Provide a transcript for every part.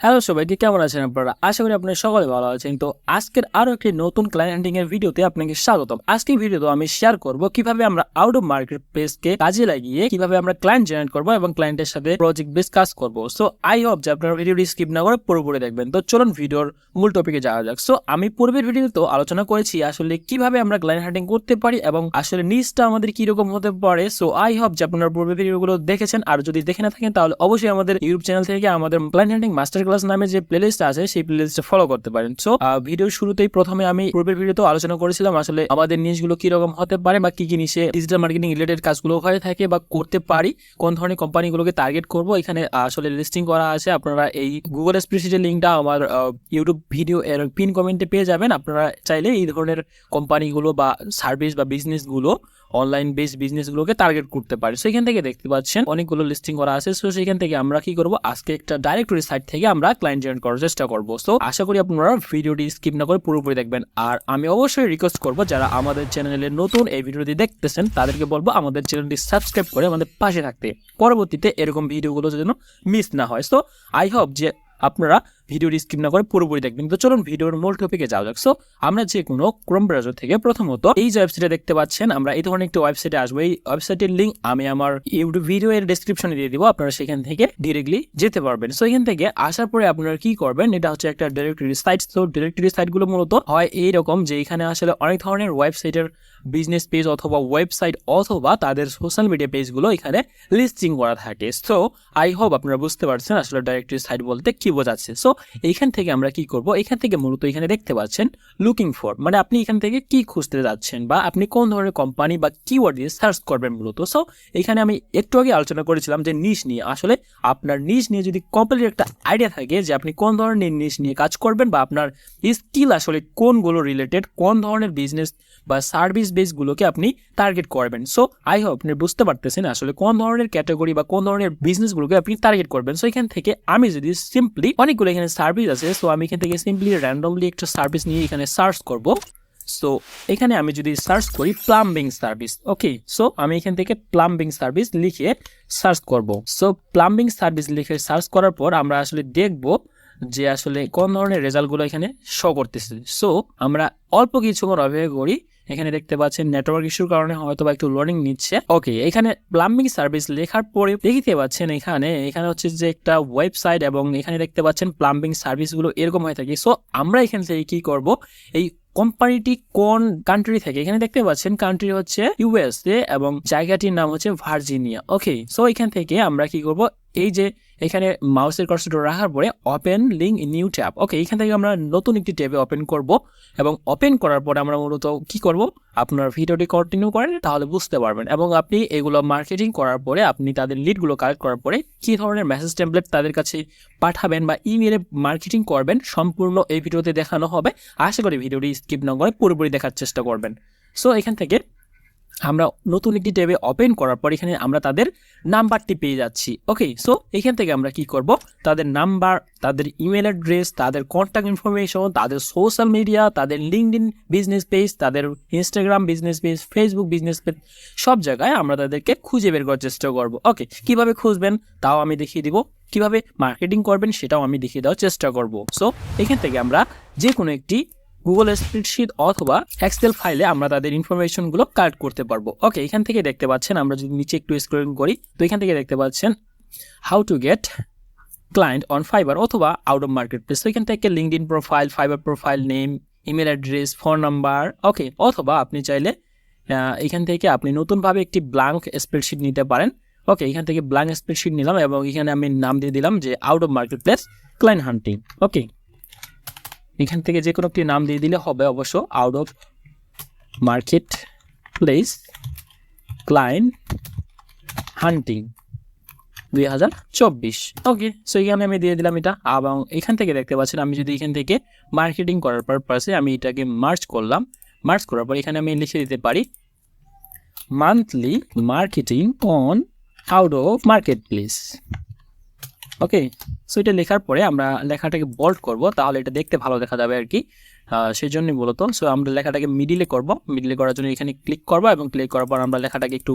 Hello সবাইকে, কেমন আছেন আপনারা? আশা করি আপনারা সকলে ভালো আছেন। তো আজকের আরো একটি নতুন ক্লায়েন্ট হান্টিং এর ভিডিওতে আপনাকে স্বাগতম। আজকের ভিডিওতে আমি শেয়ার করব কিভাবে আমরা আউট অফ মার্কেট প্লেসকে কাজে লাগিয়ে কিভাবে আমরা ক্লায়েন্ট জেনারেট করব এবং ক্লায়েন্টের সাথে প্রজেক্ট বেস কাজ করব। সো আই হোপ যে আপনারা ভিডিওটি স্কিপ না করে পুরোপুরি দেখবেন। তো চলুন ভিডিওর মূল টপিকে যাওয়া যাক। সো আমি পূর্বের ভিডিওতে আলোচনা করেছি আসলে কিভাবে আমরা ক্লায়েন্ট হান্টিং করতে পারি এবং আসলে নিচটা আমাদের কি রকম হতে পারে। সো আই হোপ যে আপনারা পূর্বের ভিডিওগুলো দেখেছেন, আর যদি দেখে না থাকেন তাহলে অবশ্যই আমাদের ইউটিউব চ্যানেল থেকে আমাদের ক্লায়েন্ট হান্টিং মাস্টার ক্লাস নামে যে প্লেলিস্ট আছে সেই প্লেলিস্টে ফলো করতে পারেন। সো ভিডিওর শুরুতেই প্রথমে আমি পূর্বের ভিডিওতে আলোচনা করেছিলাম আসলে আমাদের নিশগুলো কি রকম হতে পারে বা কি কি নিশে ডিজিটাল মার্কেটিং রিলেটেড কাজগুলো হয়ে থাকে বা করতে পারি, কোন ধরনের কোম্পানিগুলোকে টার্গেট করব। এখানে আসলে লিস্টিং করা আছে, আপনারা এই গুগল স্প্রেডশিটের লিঙ্কটা আমার ইউটিউব ভিডিও এর পিন কমেন্টে পেয়ে যাবেন। আপনারা চাইলে এই ধরনের কোম্পানিগুলো বা সার্ভিস বা বিজনেসগুলো অনলাইন বেস বিজনেসগুলোকে টার্গেট করতে পারি। সো এখান থেকে দেখতে পাচ্ছেন অনেকগুলো লিস্টিং করা আছে। সো সেখান থেকে আমরা কি করব, আজকে একটা ডাইরেক্টরি সাইট থেকে আমরা ক্লায়েন্ট জেনারেট করার চেষ্টা করব। সো আশা করি আপনারা ভিডিওটি স্কিপ না করে পুরোপুরি দেখবেন। আর আমি অবশ্যই রিকোয়েস্ট করব যারা আমাদের চ্যানেলে নতুন এই ভিডিওটি দেখতেছেন তাদেরকে বলবো আমাদের চ্যানেলটি সাবস্ক্রাইব করে আমাদের পাশে থাকতে, পরবর্তীতে এরকম ভিডিওগুলো যেন মিস না হয়। সো আই হোপ যে আপনারা ভিডিওটি স্কিপ না করে পুরোপুরি দেখবেন। তো চলুন ভিডিওর মূল টপিকে যাওয়া যাক। সো আমরা যে কোনো ক্রোম ব্রাউজার থেকে প্রথমত এই যে ওয়েবসাইটে দেখতে পাচ্ছেন, আমরা এই ধরনের একটি ওয়েবসাইটে আসবো। এই ওয়েবসাইটের লিঙ্ক আমি আমার ইউটিউব ভিডিও এর ডেসক্রিপশনে দিয়ে দিব, আপনারা সেখান থেকে ডিরেক্টলি যেতে পারবেন। সো এখান থেকে আসার পরে আপনারা কি করবেন, এটা হচ্ছে একটা ডিরেক্টরি সাইট। তো ডিরেক্টরি সাইটগুলো মূলত হয় এইরকম যে এখানে আসলে অনেক ধরনের ওয়েবসাইটের বিজনেস পেজ অথবা ওয়েবসাইট অথবা তাদের সোশ্যাল মিডিয়া পেজগুলো এখানে লিস্টিং করা থাকে। সো আই হোপ আপনারা বুঝতে পারছেন আসলে ডাইরেক্টরি সাইট বলতে কি বোঝাচ্ছে। সো এইখান থেকে আমরা কি করব, এখান থেকে মূলত এখানে দেখতে পাচ্ছেন লুকিং ফর, মানে আপনি এখান থেকে কি খুঁজতে যাচ্ছেন বা আপনি কোন ধরনের কোম্পানি বা কিওয়ার্ড দিয়ে সার্চ করবেন মূলত। সো এখানে আমি একটু আগে আলোচনা করেছিলাম যে নিশ নিয়ে, আসলে আপনার নিশ নিয়ে যদি কমপ্লিট একটা আইডিয়া থাকে যে আপনি কোন ধরনের নিশ নিয়ে কাজ করবেন বা আপনার স্কিল আসলে কোনগুলো রিলেটেড, কোন ধরনের বিজনেস বা সার্ভিস বেসগুলোকে আপনি টার্গেট করবেন। সো আই হোপ আপনি বুঝতে পারতেছেন আসলে কোন ধরনের ক্যাটাগরি বা কোন ধরনের বিজনেসগুলোকে আপনি টার্গেট করবেন। সো এখান থেকে আমি যদি সিম্পলি অনেকগুলো এখানে সার্ভিস আছে, সো আমি এখান থেকে সিম্পলি র্যান্ডমলি একটা সার্ভিস নিয়ে এখানে সার্চ করব। সো এখানে আমি যদি সার্চ করি প্লাম্বিং সার্ভিস, ওকে, সো আমি এখান থেকে প্লাম্বিং সার্ভিস লিখে সার্চ করব। সো প্লাম্বিং সার্ভিস লিখে সার্চ করার পর আমরা আসলে দেখব যে আসলে কোন ধরনের রেজাল্টগুলো এখানে শো করতেছে। সো আমরা অল্প কিছুক্ষণ অপেক্ষা করি। এখানে দেখতে পাচ্ছেন নেটওয়ার্ক ইস্যুর কারণে হয়তো বা একটু লোডিং নিচ্ছে। ওকে, এখানে প্লাম্বিং সার্ভিস লেখার পরে দেখতে পাচ্ছেন এখানে হচ্ছে যে একটা ওয়েবসাইট এবং এখানে দেখতে পাচ্ছেন প্লাম্বিং সার্ভিসগুলো এরকম হয়ে থাকে। সো আমরা এখান থেকে কি করব, এই কোম্পানিটি কোন কান্ট্রি থেকে, এখানে দেখতে পাচ্ছেন কান্ট্রি হচ্ছে ইউএসএ এবং জায়গাটির নাম হচ্ছে ভার্জিনিয়া। ওকে, সো এখান থেকে আমরা কি করব, এই যে এখানে মাউসের কার্সরটা রাখার পরে ওপেন লিঙ্ক নিউ ট্যাব, ওকে, এখান থেকে আমরা নতুন একটি ট্যাবে ওপেন করব এবং ওপেন করার পরে আমরা মূলত কি করব, আপনার ভিডিওটি কন্টিনিউ করেন তাহলে বুঝতে পারবেন। এবং আপনি এগুলো মার্কেটিং করার পরে আপনি তাদের লিডগুলো কালেক্ট করার পরে কি ধরনের মেসেজ টেমপ্লেট তাদের কাছে পাঠাবেন বা ইমেলে মার্কেটিং করবেন সম্পূর্ণ এই ভিডিওতে দেখানো হবে। আশা করি ভিডিওটি স্কিপ না করে পুরোপুরি দেখার চেষ্টা করবেন। সো এখান থেকে আমরা নতুন একটি ট্যাবে ওপেন করার পর এখানে আমরা তাদের নাম্বারটি পেয়ে যাচ্ছি। ওকে, সো এখান থেকে আমরা কি করব, তাদের নাম্বার, তাদের ইমেল অ্যাড্রেস, তাদের কন্ট্যাক্ট ইনফরমেশন, তাদের সোশ্যাল মিডিয়া, তাদের লিঙ্কডইন বিজনেস পেজ, তাদের Instagram business page, Facebook business page, সব জায়গায় আমরা তাদেরকে খুঁজে বের করার চেষ্টা করব। ওকে, কিভাবে খুঁজবেন তাও আমি দেখিয়ে দিব, কিভাবে মার্কেটিং করবেন সেটাও আমি দেখিয়ে দেওয়ার চেষ্টা করব। সো এখান থেকে আমরা যে কোনো একটি গুগল স্প্রেডশিট অথবা এক্সেল ফাইলে আমরা তাদের ইনফরমেশনগুলো কালেক্ট করতে পারবো। ওকে, এখান থেকে দেখতে পাচ্ছেন আমরা যদি নিচে একটু স্ক্রলিং করি তো এখান থেকে দেখতে পাচ্ছেন how to get client on Fiverr অথবা আউট অফ মার্কেট প্লেস। তো এখান থেকে LinkedIn profile, Fiverr profile name, email address, phone number, okay, অথবা আপনি চাইলে এখান থেকে আপনি নতুনভাবে একটি ব্ল্যাঙ্ক স্প্রেডশিট নিতে পারেন। ওকে, এখান থেকে ব্ল্যাঙ্ক স্প্রেডশিট নিলাম এবং এখানে আমি নাম দিয়ে দিলাম যে out of market place client hunting. Okay, এখান থেকে যে কোনো একটি নাম দিয়ে দিলে হবে অবশ্য, out of market place client hunting 2024। Okay, so এখানে আমি দিয়ে দিলাম এটা। এবং এখান থেকে দেখতে পাচ্ছেন আমি যদি এখান থেকে মার্কেটিং করার পারপাসে আমি এটাকে মার্চ করলাম, মার্চ করার পর এখানে আমি লিখে দিতে পারি monthly marketing on out of market place. Okay, so এটা লেখার পরে আমরা লেখাটাকে বোল্ড করব, তাহলে এটা দেখতে ভালো দেখা যাবে আর কি, সেই জন্যই মূলত। সো আমরা লেখাটাকে মিডিলে করব, মিডিলে করার জন্য এখানে ক্লিক করব এবং ক্লিক করার পর আমরা লেখাটাকে একটু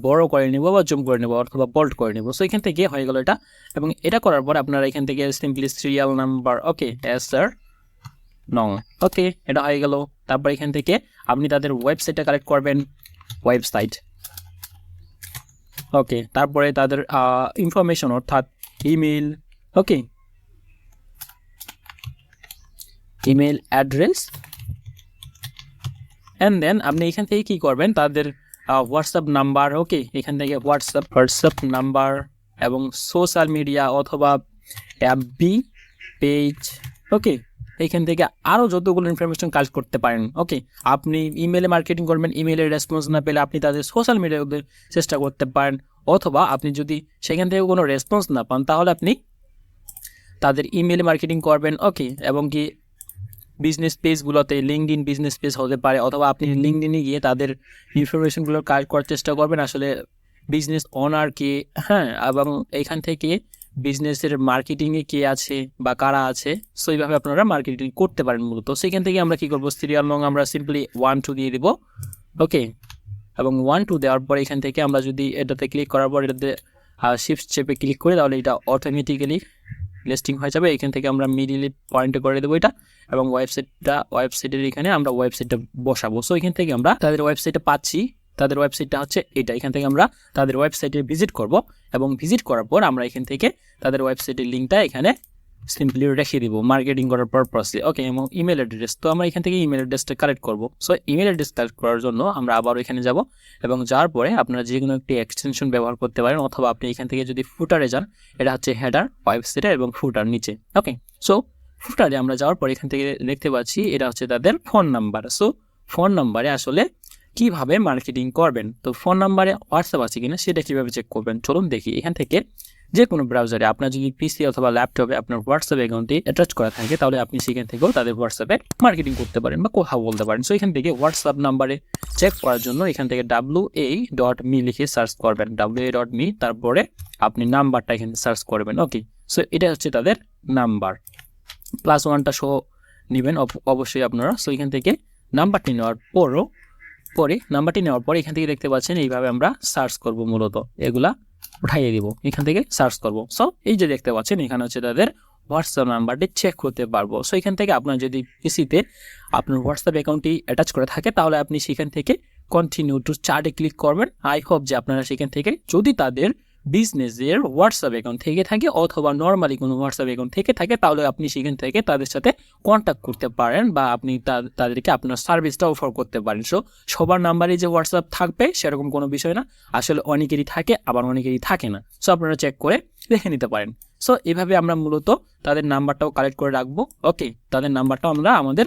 বড় করে নেব বা জুম করে নেব অথবা বোল্ড করে নেব। সো এখান থেকে হয়ে গেল এটা, এবং এটা করার পর আপনারা এখান থেকে simply serial number okay ace sir নং ওকে এটা হয়ে গেল। তারপর এখান থেকে আপনি তাদের ওয়েবসাইটটা কালেক্ট করবেন, ওয়েবসাইট ওকে, তারপরে তাদের ইনফরমেশন অর্থাৎ email okay, email address, and then আপনি এখান থেকে কি করবেন তাদের হোয়াটসঅ্যাপ নাম্বার ওকে, এখান থেকে হোয়াটসঅ্যাপ নাম্বার এবং সোশ্যাল মিডিয়া অথবা এফবি পেজ ওকে, এইখান থেকে আরও যতগুলো ইনফরমেশন কাজ করতে পারেন ওকে। আপনি ইমেলে মার্কেটিং করবেন, ইমেলের রেসপন্স না পেলে আপনি তাদের সোশ্যাল মিডিয়াতে চেষ্টা করতে পারেন, অথবা আপনি যদি সেখান থেকে কোনো রেসপন্স না পান তাহলে আপনি তাদের ইমেলে মার্কেটিং করবেন ওকে। এবং কি বিজনেস পেজগুলোতে লিঙ্কডইন বিজনেস পেজ হতে পারে, অথবা আপনি লিঙ্কডইনে গিয়ে তাদের ইনফরমেশনগুলো কাজ করার চেষ্টা করবেন আসলে বিজনেস ওনার কে, হ্যাঁ, এবং এইখান থেকে বিজনেসের মার্কেটিংয়ে কে আছে বা কারা আছে, সো এইভাবে আপনারা মার্কেটিং করতে পারেন মূলত। সেখান থেকে আমরা কি করব, সিরিয়াল নং আমরা সিম্পলি 1 2 দিয়ে দেব ওকে, এবং 1 2 দেওয়ার পর এখান থেকে আমরা যদি এটাতে ক্লিক করার পর এটাতে শিফট চেপে ক্লিক করি তাহলে এটা অটোমেটিক্যালি লিস্টিং হয়ে যাবে। এখান থেকে আমরা মিডিলে পয়েন্টে করে দেবো এটা, এবং ওয়েবসাইটের এখানে আমরা ওয়েবসাইটটা বসাবো। সো এখান থেকে আমরা তাদের ওয়েবসাইটটা পাচ্ছি, তাদের ওয়েবসাইটটা হচ্ছে এটা। এখান থেকে আমরা তাদের ওয়েবসাইটে ভিজিট করব, এবং ভিজিট করার পর আমরা এখান থেকে তাদের ওয়েবসাইটের লিঙ্কটা এখানে সিম্পলি রেখে দিব মার্কেটিং করার পারপাসে ওকে। এবং ইমেল অ্যাড্রেস, তো আমরা এখান থেকে ইমেল অ্যাড্রেসটা কালেক্ট করব। সো ইমেল অ্যাড্রেস কালেক্ট করার জন্য আমরা আবার এখানে যাব, এবং যাওয়ার পরে আপনারা যে কোনো একটি এক্সটেনশন ব্যবহার করতে পারেন, অথবা আপনি এখান থেকে যদি ফুটারে যান, এটা হচ্ছে হেডার ওয়েবসাইটে এবং ফুটার নিচে ওকে। সো ফুটারে আমরা যাওয়ার পর এখান থেকে দেখতে পাচ্ছি এটা হচ্ছে তাদের ফোন নাম্বার। সো ফোন নাম্বারে আসলে কিভাবে মার্কেটিং করবেন, তো ফোন নাম্বারে হোয়াটসঅ্যাপ আছে কিনা সেটা কিভাবে চেক করবেন চলুন দেখি। এখান থেকে যে কোনো ব্রাউজারে আপনার যদি পিসি অথবা ল্যাপটপে আপনার হোয়াটসঅ্যাপ অ্যাকাউন্টটি অ্যাটাচ করা থাকে তাহলে আপনি সেখান থেকেও তাদের হোয়াটসঅ্যাপে মার্কেটিং করতে পারেন বা কথা বলতে পারেন। সো এখান থেকে হোয়াটসঅ্যাপ নাম্বারে চেক করার জন্য এখান থেকে 𝐊𝐴.me লিখে সার্চ করবেন, 𝐊𝐴.me, তারপরে আপনি নাম্বারটা এখানে সার্চ করবেন ওকে। সো এটা হচ্ছে তাদের নাম্বার, +1টা সহ নেবেন অবশ্যই আপনারা। সো এখান থেকে নাম্বারটি নেওয়ার পরে এখান থেকে দেখতে পাচ্ছেন এইভাবে আমরা সার্চ করব, মূলত এগুলা উঠাইয়ে দিব, এখান থেকে সার্চ করব। সো এই যে দেখতে পাচ্ছেন এখানে হচ্ছে তাদের হোয়াটসঅ্যাপ নাম্বারটি চেক করতে পারবো। সো এখান থেকে আপনার যদি পিসিতে আপনার হোয়াটসঅ্যাপ অ্যাকাউন্টটি অ্যাটাচ করে থাকে তাহলে আপনি সেখান থেকে কন্টিনিউ টু চার্টে ক্লিক করবেন। আই হোপ যে আপনারা সেখান থেকে যদি তাদের বিজনেসের হোয়াটসঅ্যাপ অ্যাকাউন্ট থেকে থাকে অথবা নর্মালি কোনো হোয়াটসঅ্যাপ অ্যাকাউন্ট থেকে থাকে তাহলে আপনি সেখান থেকে তাদের সাথে কন্ট্যাক্ট করতে পারেন বা আপনি তাদেরকে আপনার সার্ভিসটা অফার করতে পারেন। সো সবার নাম্বারে যে হোয়াটসঅ্যাপ থাকবে সেরকম কোনো বিষয় না, আসলে অনেকেরই থাকে আবার অনেকেরই থাকে না। সো আপনারা চেক করে দেখে নিতে পারেন। সো এভাবে আমরা মূলত তাদের নাম্বারটাও কালেক্ট করে রাখবো ওকে, তাদের নাম্বারটাও আমরা আমাদের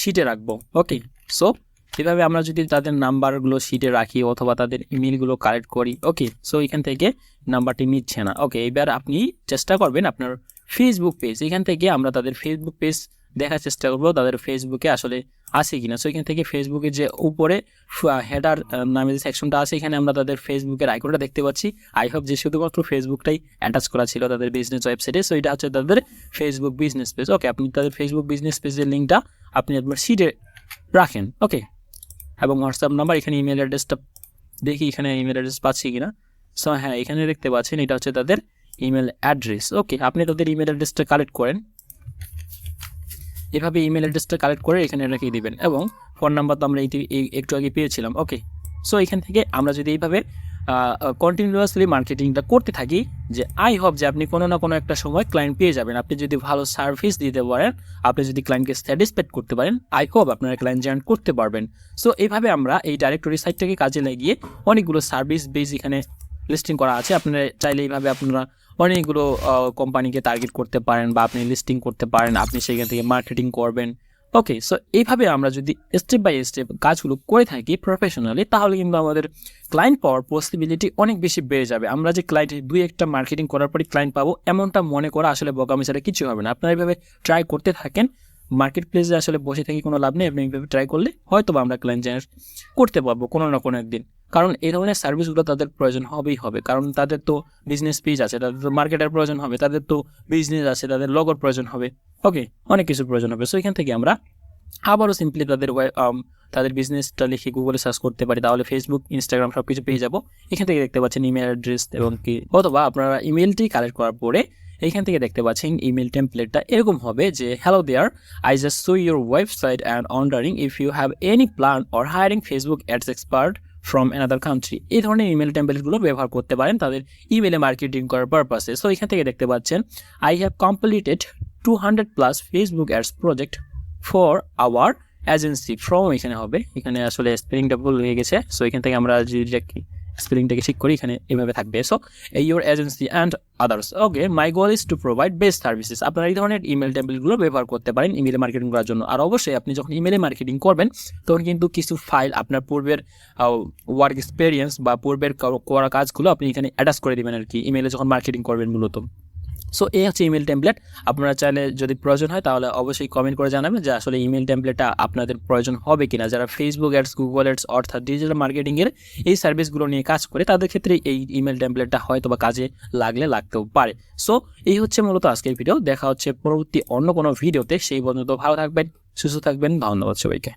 শিটে রাখবো ওকে। সো এভাবে আমরা যদি তাদের নাম্বারগুলো শিটে রাখি অথবা তাদের ইমেলগুলো কালেক্ট করি ওকে। সো এখান থেকে নাম্বারটি নিচ্ছে না ওকে। এবার আপনি চেষ্টা করবেন আপনার ফেসবুক পেজ, এখান থেকে আমরা তাদের ফেসবুক পেজ দেখার চেষ্টা করবো তাদের ফেসবুকে আসলে আছে কিনা। সো এখান থেকে ফেসবুকে যে উপরে হেডার নামে যে সেকশনটা আছে এখানে আমরা তাদের ফেসবুকের আইকনটা দেখতে পাচ্ছি। আই হোপ যে শুধুমাত্র ফেসবুকটাই অ্যাটাচ করা ছিল তাদের বিজনেস ওয়েবসাইটে। সো এটা হচ্ছে তাদের ফেসবুক বিজনেস পেজ ওকে। আপনি তাদের ফেসবুক বিজনেস পেজের লিঙ্কটা আপনি আপনার শিটে রাখেন ওকে। এবং হোয়াটসঅ্যাপ নাম্বার, এখানে ইমেল অ্যাড্রেসটা দেখি এখানে ইমেল অ্যাড্রেস পাচ্ছি কিনা। সো হ্যাঁ, এখানে দেখতে পাচ্ছেন এটা হচ্ছে তাদের ইমেল অ্যাড্রেস ওকে। আপনি তাদের ইমেল অ্যাড্রেসটা কালেক্ট করেন, এভাবে ইমেল অ্যাড্রেসটা কালেক্ট করে এখানে রেখে দিবেন, এবং ফোন নাম্বার তো আমরা একটু আগে পেয়েছিলাম ওকে। সো এখান থেকে আমরা যদি এইভাবে কন্টিনিউয়াসলি মার্কেটিংটা করতে থাকি, যে আই হোপ যে আপনি কোনো না কোনো একটা সময় ক্লায়েন্ট পেয়ে যাবেন। আপনি যদি ভালো সার্ভিস দিতে পারেন, আপনি যদি ক্লায়েন্টকে স্যাটিসফাইড করতে পারেন, আই হোপ আপনারা ক্লায়েন্ট জেনারেট করতে পারবেন। সো এইভাবে আমরা এই ডাইরেক্টরি সাইটটাকে কাজে লাগিয়ে অনেকগুলো সার্ভিস বেস এখানে লিস্টিং করা আছে। আপনারা চাইলে এইভাবে আপনারা অনেকগুলো কোম্পানিকে টার্গেট করতে পারেন বা আপনি লিস্টিং করতে পারেন, আপনি সেখান থেকে মার্কেটিং করবেন ওকে। সো এইভাবে আমরা যদি স্টেপ বাই স্টেপ কাজগুলো করে থাকি প্রফেশনালি তাহলে কিন্তু আমাদের ক্লায়েন্ট পাওয়ার পসিবিলিটি অনেক বেশি বেড়ে যাবে। আমরা যে ক্লায়েন্ট দুই একটা মার্কেটিং করার পরই ক্লায়েন্ট পাবো এমনটা মনে করা আসলে বোকামি ছাড়া কিছু হবে না। আপনারা এইভাবে ট্রাই করতে থাকেন, মার্কেট প্লেসে আসলে বসে থেকে কোনো লাভ নেই। আপনি এইভাবে ট্রাই করলে হয়তো আমরা ক্লায়েন্ট জেনারেট করতে পারবো কোনো না কোনো একদিন, কারণ এই ধরনের সার্ভিসগুলো তাদের প্রয়োজন হবেই হবে, কারণ তাদের তো বিজনেস পেজ আছে, তাদের তো মার্কেটের প্রয়োজন হবে, তাদের তো বিজনেস আছে, তাদের লগোর প্রয়োজন হবে ওকে, অনেক কিছু প্রয়োজন হবে। সো এখান থেকে আমরা আবারও সিম্পলি তাদের বিজনেসটা লিখে গুগলে সার্চ করতে পারি, তাহলে ফেসবুক, ইনস্টাগ্রাম সব কিছু পেয়ে যাবো। এখান থেকে দেখতে পাচ্ছেন ইমেল অ্যাড্রেস এবং কি, অথবা আপনারা ইমেলটি কালেক্ট করার পরে এইখান থেকে দেখতে পাচ্ছেন ইমেল টেমপ্লেটটা এরকম হবে যে hello there, I just saw your website and wondering if you have any plan or hiring Facebook ads expert from another country. এই ধরনের ইমেল টেমপ্লেটগুলো ব্যবহার করতে পারেন তাদের ইমেলে মার্কেটিং করার পারপাসে। সো এখান থেকে দেখতে পাচ্ছেন I have completed 200+ Facebook ads project for our agency from, এখানে হবে, এখানে আসলে স্পেলিংটা ভুল হয়ে গেছে। সো এখান থেকে আমরা যদি স্পেলিংটাকে ঠিক করি এখানে এভাবে থাকবে। So your agency and others, okay, my goal is to provide best services. আপনারা এই ধরনের ইমেল টেমপ্লেটগুলো ব্যবহার করতে পারেন ইমেলে মার্কেটিং করার জন্য। আর অবশ্যই আপনি যখন ইমেলে মার্কেটিং করবেন তখন কিন্তু কিছু ফাইল আপনার পূর্বের ওয়ার্ক এক্সপিরিয়েন্স বা পূর্বের করা কাজগুলো আপনি এখানে অ্যাটাচ করে দেবেন আর কি, ইমেলে যখন মার্কেটিং করবেন মূলত। সো এই হচ্ছে ইমেল টেমপ্লেট। আপনারা চাইলে যদি প্রয়োজন হয় তাহলে অবশ্যই কমেন্ট করে জানাবেন যে আসলে ইমেল টেমপ্লেটটা আপনাদের প্রয়োজন হবে কিনা। যারা ফেসবুক অ্যাডস, গুগল অ্যাডস অর্থাৎ ডিজিটাল মার্কেটিংয়ের এই সার্ভিসগুলো নিয়ে কাজ করে তাদের ক্ষেত্রে এই ইমেল টেমপ্লেটটা হয়তো বা কাজে লাগতেও পারে। সো এই হচ্ছে মূলত আজকের ভিডিও। দেখা হচ্ছে পরবর্তী অন্য কোনো ভিডিওতে। সেই পর্যন্ত ভালো থাকবেন, সুস্থ থাকবেন। ধন্যবাদ সবাইকে।